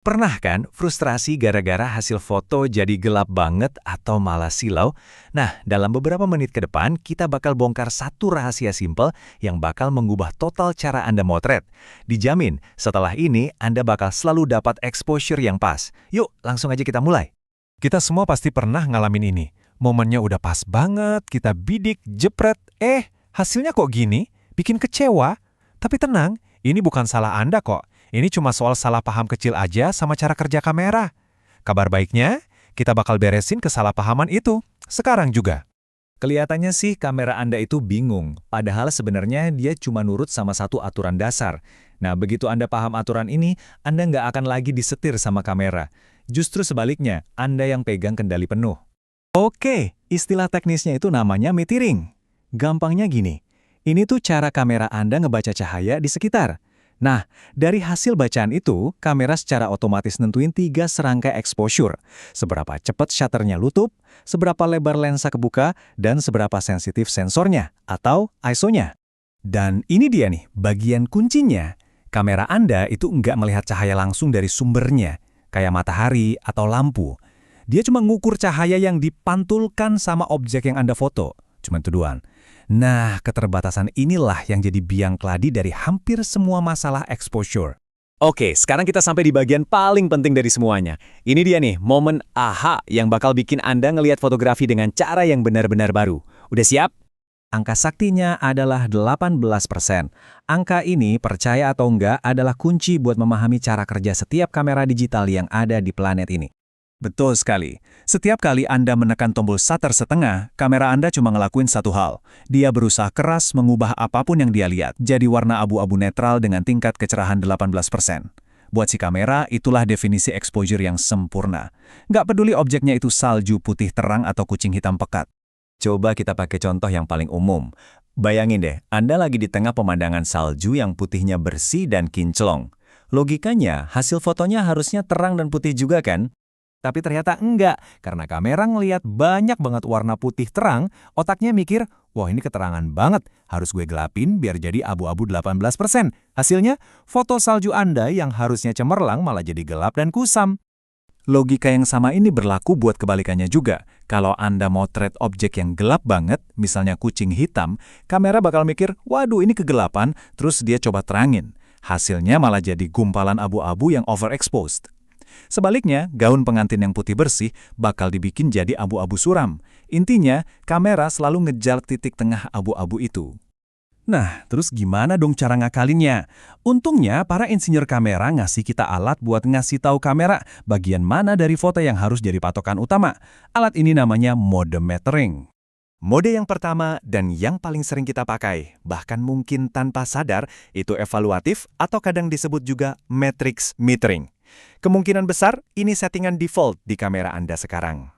Pernah kan frustrasi gara-gara hasil foto jadi gelap banget atau malah silau? Nah, dalam beberapa menit ke depan, kita bakal bongkar satu rahasia simpel yang bakal mengubah total cara Anda motret. Dijamin, setelah ini Anda bakal selalu dapat exposure yang pas. Yuk, langsung aja kita mulai. Kita semua pasti pernah ngalamin ini. Momennya udah pas banget, kita bidik, jepret, hasilnya kok gini? Bikin kecewa. Tapi tenang, ini bukan salah Anda kok. Ini cuma soal salah paham kecil aja sama cara kerja kamera. Kabar baiknya, kita bakal beresin kesalahpahaman itu, sekarang juga. Kelihatannya sih kamera Anda itu bingung, padahal sebenarnya dia cuma nurut sama satu aturan dasar. Nah, begitu Anda paham aturan ini, Anda nggak akan lagi disetir sama kamera. Justru sebaliknya, Anda yang pegang kendali penuh. Oke, istilah teknisnya itu namanya metering. Gampangnya gini, ini tuh cara kamera Anda ngebaca cahaya di sekitar. Nah, dari hasil bacaan itu, kamera secara otomatis nentuin 3 serangkai exposure. Seberapa cepat shutternya lutup, seberapa lebar lensa kebuka, dan seberapa sensitif sensornya atau ISO-nya. Dan ini dia nih, bagian kuncinya. Kamera Anda itu nggak melihat cahaya langsung dari sumbernya, kayak matahari atau lampu. Dia cuma ngukur cahaya yang dipantulkan sama objek yang Anda foto. Cuma itu doang. Nah, keterbatasan inilah yang jadi biang keladi dari hampir semua masalah exposure. Oke, sekarang kita sampai di bagian paling penting dari semuanya. Ini dia nih, momen aha yang bakal bikin Anda ngelihat fotografi dengan cara yang benar-benar baru. Udah siap? Angka saktinya adalah 18%. Angka ini, percaya atau enggak, adalah kunci buat memahami cara kerja setiap kamera digital yang ada di planet ini. Betul sekali. Setiap kali Anda menekan tombol shutter setengah, kamera Anda cuma ngelakuin satu hal. Dia berusaha keras mengubah apapun yang dia lihat, jadi warna abu-abu netral dengan tingkat kecerahan 18%. Buat si kamera, itulah definisi exposure yang sempurna. Nggak peduli objeknya itu salju putih terang atau kucing hitam pekat. Coba kita pakai contoh yang paling umum. Bayangin deh, Anda lagi di tengah pemandangan salju yang putihnya bersih dan kinclong. Logikanya, hasil fotonya harusnya terang dan putih juga kan? Tapi ternyata enggak, karena kamera ngelihat banyak banget warna putih terang, otaknya mikir, wah ini keterangan banget, harus gue gelapin biar jadi abu-abu 18%. Hasilnya, foto salju Anda yang harusnya cemerlang malah jadi gelap dan kusam. Logika yang sama ini berlaku buat kebalikannya juga. Kalau Anda motret objek yang gelap banget, misalnya kucing hitam, kamera bakal mikir, waduh ini kegelapan, terus dia coba terangin. Hasilnya malah jadi gumpalan abu-abu yang overexposed. Sebaliknya, gaun pengantin yang putih bersih bakal dibikin jadi abu-abu suram. Intinya, kamera selalu ngejar titik tengah abu-abu itu. Nah, terus gimana dong cara ngakalinnya? Untungnya, para insinyur kamera ngasih kita alat buat ngasih tahu kamera bagian mana dari foto yang harus jadi patokan utama. Alat ini namanya mode metering. Mode yang pertama dan yang paling sering kita pakai, bahkan mungkin tanpa sadar, itu evaluatif atau kadang disebut juga matrix metering. Kemungkinan besar, ini settingan default di kamera Anda sekarang.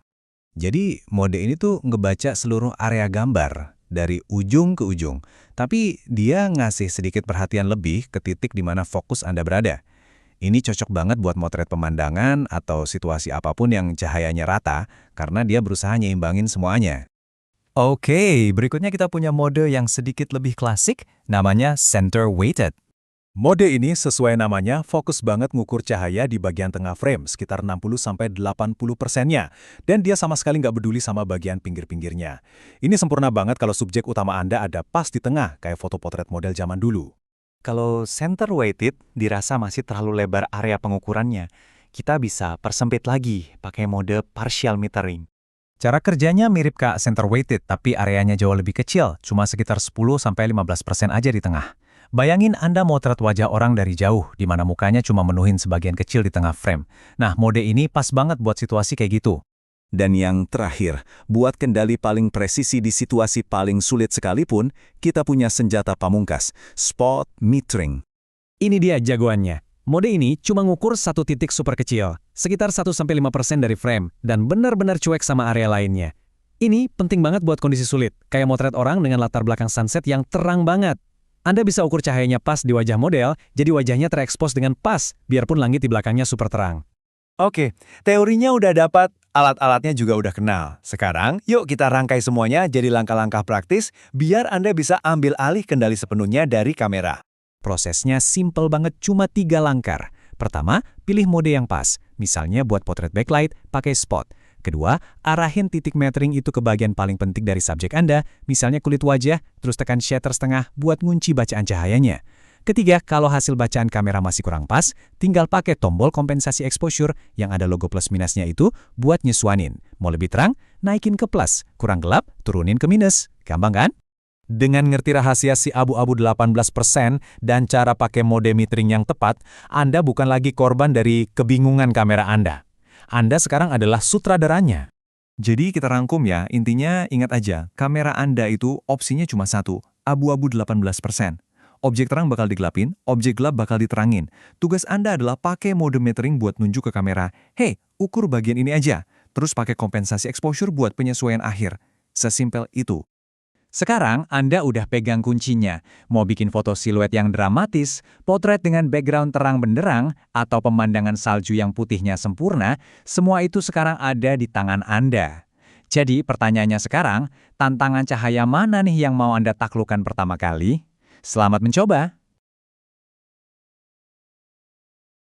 Jadi, mode ini tuh ngebaca seluruh area gambar, dari ujung ke ujung. Tapi, dia ngasih sedikit perhatian lebih ke titik di mana fokus Anda berada. Ini cocok banget buat motret pemandangan atau situasi apapun yang cahayanya rata, karena dia berusaha nyeimbangin semuanya. Oke, berikutnya kita punya mode yang sedikit lebih klasik, namanya center weighted. Mode ini sesuai namanya fokus banget ngukur cahaya di bagian tengah frame, sekitar 60-80%-nya. Dan dia sama sekali nggak peduli sama bagian pinggir-pinggirnya. Ini sempurna banget kalau subjek utama Anda ada pas di tengah, kayak foto potret model zaman dulu. Kalau center weighted dirasa masih terlalu lebar area pengukurannya, kita bisa persempit lagi pakai mode partial metering. Cara kerjanya mirip ke center weighted, tapi areanya jauh lebih kecil, cuma sekitar 10-15% aja di tengah. Bayangin Anda motret wajah orang dari jauh, di mana mukanya cuma menuhin sebagian kecil di tengah frame. Nah, mode ini pas banget buat situasi kayak gitu. Dan yang terakhir, buat kendali paling presisi di situasi paling sulit sekalipun, kita punya senjata pamungkas, spot metering. Ini dia jagoannya. Mode ini cuma ngukur satu titik super kecil, sekitar 1-5% dari frame, dan benar-benar cuek sama area lainnya. Ini penting banget buat kondisi sulit, kayak motret orang dengan latar belakang sunset yang terang banget. Anda bisa ukur cahayanya pas di wajah model, jadi wajahnya terekspos dengan pas, biarpun langit di belakangnya super terang. Oke, teorinya udah dapat, alat-alatnya juga udah kenal. Sekarang, yuk kita rangkai semuanya jadi langkah-langkah praktis, biar Anda bisa ambil alih kendali sepenuhnya dari kamera. Prosesnya simple banget, cuma 3 langkah. Pertama, pilih mode yang pas. Misalnya buat potret backlight, pakai spot. Kedua, arahin titik metering itu ke bagian paling penting dari subjek Anda, misalnya kulit wajah, terus tekan shutter setengah buat ngunci bacaan cahayanya. Ketiga, kalau hasil bacaan kamera masih kurang pas, tinggal pakai tombol kompensasi exposure yang ada logo plus minusnya itu buat nyesuanin. Mau lebih terang, naikin ke plus. Kurang gelap, turunin ke minus. Gampang kan? Dengan ngerti rahasia si abu-abu 18% dan cara pakai mode metering yang tepat, Anda bukan lagi korban dari kebingungan kamera Anda. Anda sekarang adalah sutradaranya. Jadi kita rangkum ya, intinya ingat aja, kamera Anda itu opsinya cuma satu, abu-abu 18%. Objek terang bakal digelapin, objek gelap bakal diterangin. Tugas Anda adalah pakai mode metering buat nunjuk ke kamera, "Hey, ukur bagian ini aja." Terus pakai kompensasi exposure buat penyesuaian akhir. Sesimpel itu. Sekarang Anda udah pegang kuncinya. Mau bikin foto siluet yang dramatis, potret dengan background terang benderang, atau pemandangan salju yang putihnya sempurna, semua itu sekarang ada di tangan Anda. Jadi pertanyaannya sekarang, tantangan cahaya mana nih yang mau Anda taklukkan pertama kali? Selamat mencoba!